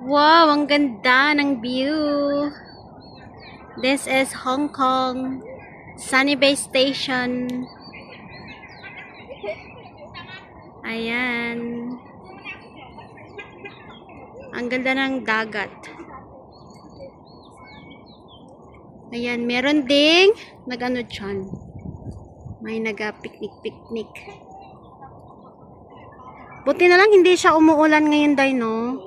Wow, ang ganda ng view. This is Hong Kong Sunny Bay Station. Ayan. Ang ganda ng dagat. Ayan, meron ding nag-ano dyan. May naga-picnic-picnic. Buti na lang hindi siya umuulan ngayon, Day, no?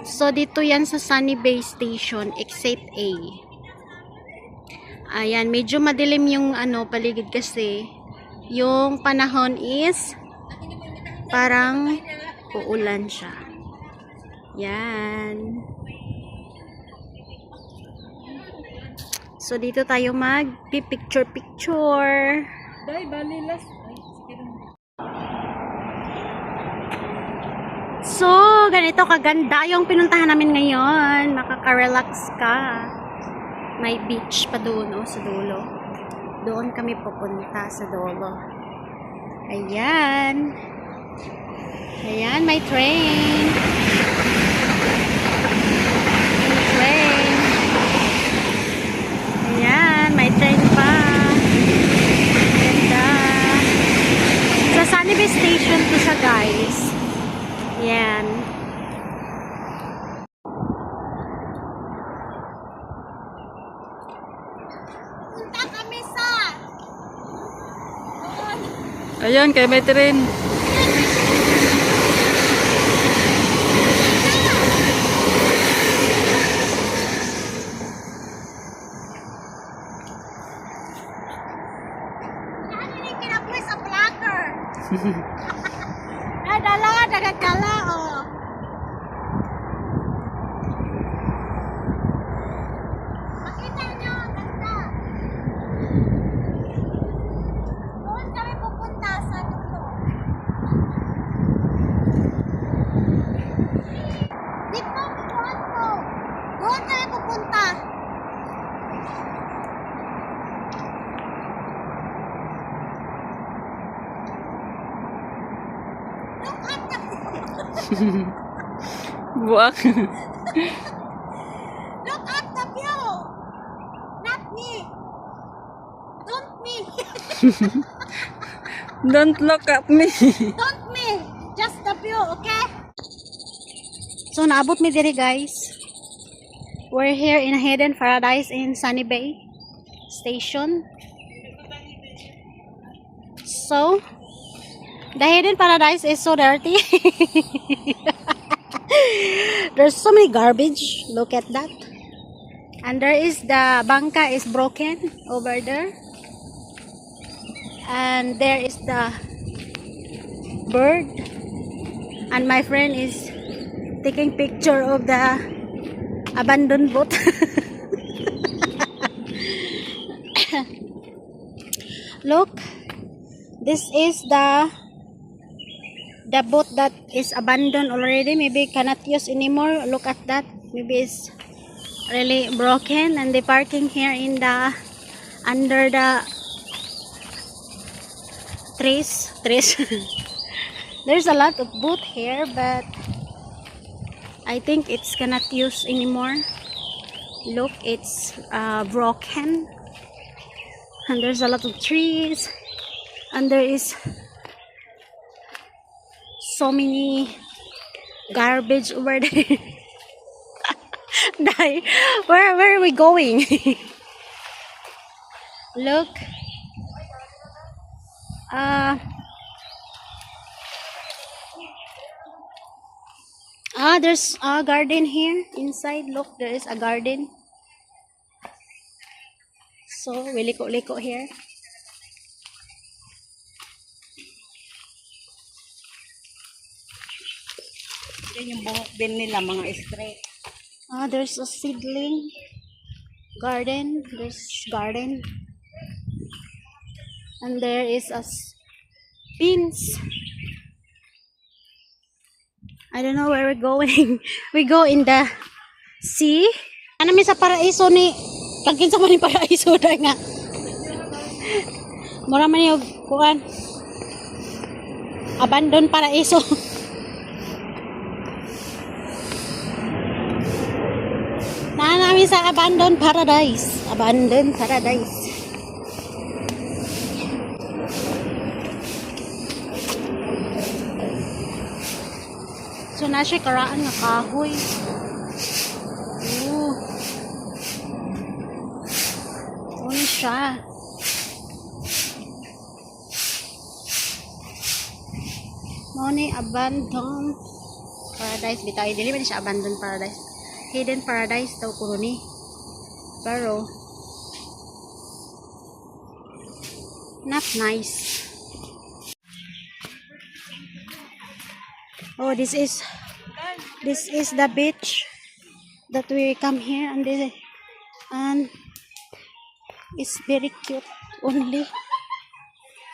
So, dito yan sa Sunny Bay Station, Exit A. Ayan, medyo madilim yung paligid kasi yung panahon is parang uulan siya. Yan. So, dito tayo mag-picture-picture. Day, balilas. So, ganito kaganda yung pinuntahan namin ngayon. Makaka-relax ka. May beach pa doon, sa dulo. Doon kami pupunta sa dulo. Ayan. Ayan, may train. May train. Ayan, may train pa. Ganda. Sa Sunny Bay Station to siya, guys. Yan. Punta kami sa Ayan, kay may train. sa vlogger. Ay, dala, dagagala, Makita nyo, ganda. Doon kami pupunta sa dulo. Di po, doon po. Doon kami pupunta. Look at the Buak. Look at the view. Not me. Don't me. Don't look at me. Don't me. Just the view, okay? So, naabot mi diri, guys. We're here in a hidden paradise in Sunny Bay Station. So, the hidden paradise is so dirty. There's so many garbage. Look at that. And there is the bangka is broken over there. And there is the bird. And my friend is taking picture of the abandoned boat. Look. This is the boat that is abandoned already. Maybe cannot use anymore. Look at that. Maybe it's really broken, and they parking here in the under the trees. There's a lot of boat here, but I think it's cannot use anymore. Look, it's broken, and there's a lot of trees, and there is so many garbage over there. Dai, where are we going? Look. There's a garden here inside. Look, there is a garden. So, we liko-liko here. Yan yung buhok din nila, mga straight. There's a seedling garden. There's garden. And there is a beans. I don't know where we're going. We go in the sea. Ano mi sa paraiso ni pagkinsa man ni paraiso dai nga. Mura man yung kuan. Abandon paraiso. kami sa Abandoned Paradise. Abandoned Paradise. So na siya karaan nga kahoy. Oh. Ano siya? Mo ni Abandoned Paradise. Bitaw dili man siya Abandoned Paradise. Hidden Paradise daw kuno ni. Pero not nice. Oh, this is the beach that we come here, and it's very cute. Only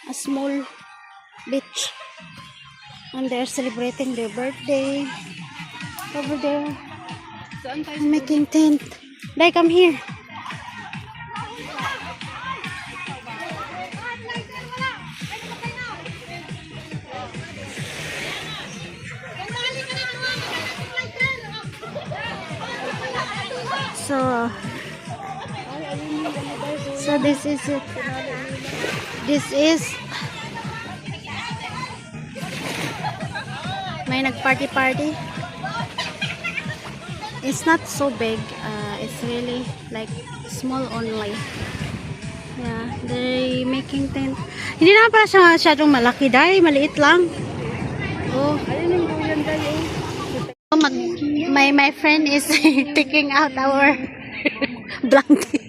a small beach, and they're celebrating their birthday over there. Making tent. They come here. So this is it. This is may nag-party. It's not so big. It's really like small only. Yeah, they making tent. Hindi na pala siya masyadong malaki dahil maliit lang. Oh, Ayun yung duyan tayo. my friend is taking out our blanket.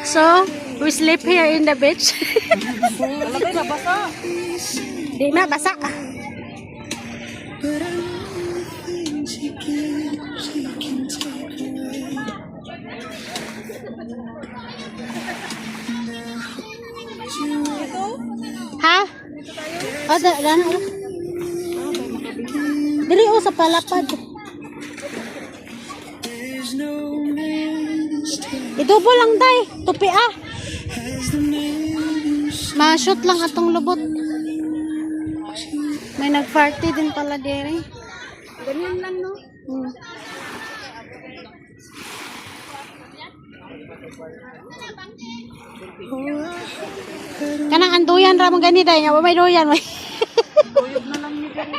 So, we sleep here in the beach. Talaga na basa. Di na, basa. Ha? Oh, dili o sa palapad. Idubo lang day, tupi ah. Ma-shoot lang atong lubot. May nag-party din pala dere. Ganyan lang, no? Kanang anduyan ra mo gani day nga may duyan. Tuyog na lang ni Gary.